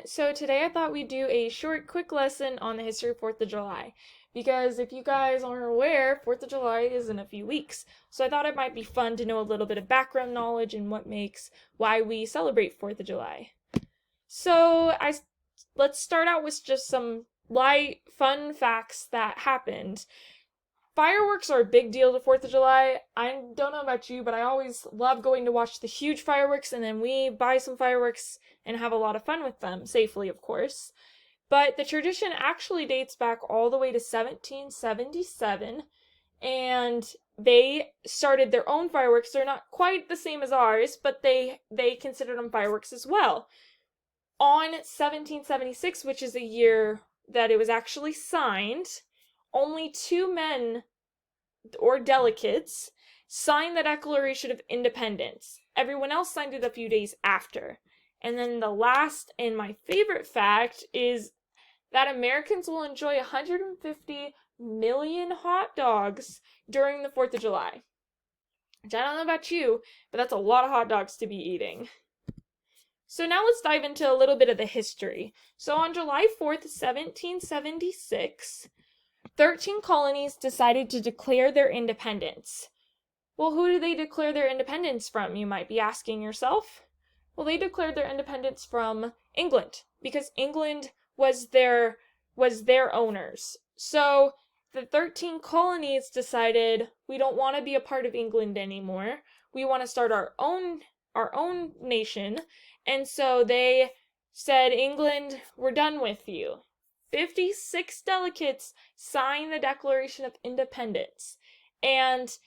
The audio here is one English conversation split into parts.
So today I thought we'd do a short, quick lesson on the history of 4th of July. Because if you guys aren't aware, 4th of July is in a few weeks. So I thought it might be fun to know a little bit of background knowledge and why we celebrate 4th of July. So let's start out with just some light, fun facts that happened. Fireworks are a big deal to 4th of July. I don't know about you, but I always love going to watch the huge fireworks, and then we buy some fireworks and have a lot of fun with them, safely, of course. But the tradition actually dates back all the way to 1777, and they started their own fireworks. They're not quite the same as ours, but they considered them fireworks as well. On 1776, which is a year that it was actually signed, only 2 men or delegates signed the Declaration of Independence. Everyone else signed it a few days after. And then the last and my favorite fact is that Americans will enjoy 150 million hot dogs during the 4th of July. Which I don't know about you, but that's a lot of hot dogs to be eating. So now let's dive into a little bit of the history. So on July 4th, 1776, 13 colonies decided to declare their independence. Well, who did they declare their independence from, you might be asking yourself? Well, they declared their independence from England, because England was their owners. So the 13 colonies decided, we don't want to be a part of England anymore. We want to start our own nation. And so they said, England, we're done with you. 56 delegates signed the Declaration of Independence. And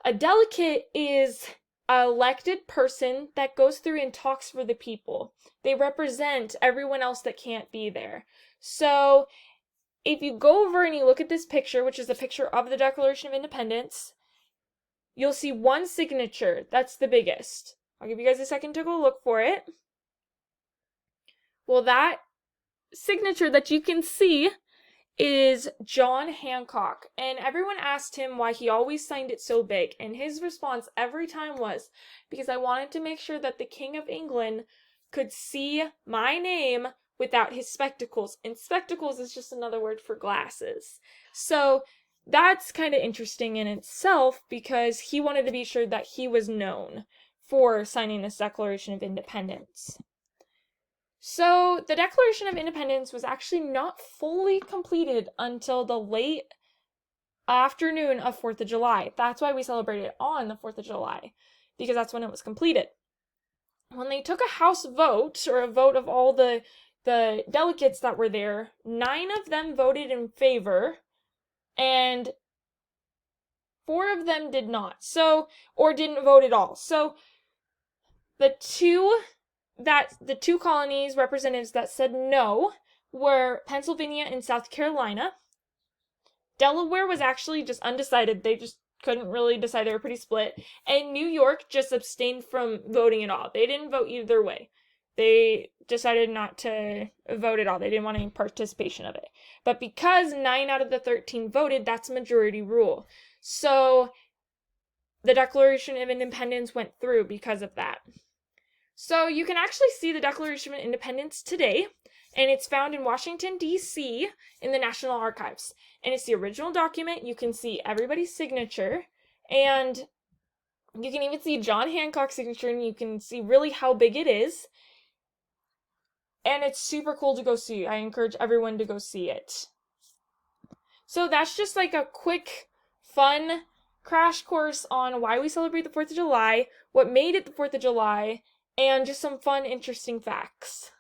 a delegate is an elected person that goes through and talks for the people. They represent everyone else that can't be there. So if you go over and you look at this picture, which is a picture of the Declaration of Independence, you'll see one signature. That's the biggest. I'll give you guys a second to go look for it. Well, that signature that you can see is John Hancock, and everyone asked him why he always signed it so big, and his response every time was, because I wanted to make sure that the King of England could see my name without his spectacles, and spectacles is just another word for glasses. So that's kind of interesting in itself, because he wanted to be sure that he was known for signing this Declaration of Independence. So the Declaration of Independence was actually not fully completed until the late afternoon of 4th of July. That's why we celebrate it on the 4th of July, because that's when it was completed. When they took a House vote, or a vote of all the delegates that were there, 9 of them voted in favor, and 4 of them did not. Or didn't vote at all. So the two colonies representatives that said no were Pennsylvania and South Carolina. Delaware was actually just undecided. They just couldn't really decide. They were pretty split. And New York just abstained from voting at all. They didn't vote either way. They decided not to vote at all. They didn't want any participation of it. But because 9 out of the 13 voted, that's majority rule. So the Declaration of Independence went through because of that. So you can actually see the Declaration of Independence today, and it's found in Washington, D.C. in the National Archives. And it's the original document. You can see everybody's signature, and you can even see John Hancock's signature, and you can see really how big it is. And it's super cool to go see. I encourage everyone to go see it. So that's just like a quick, fun crash course on why we celebrate the 4th of July, what made it the 4th of July, and just some fun, interesting facts.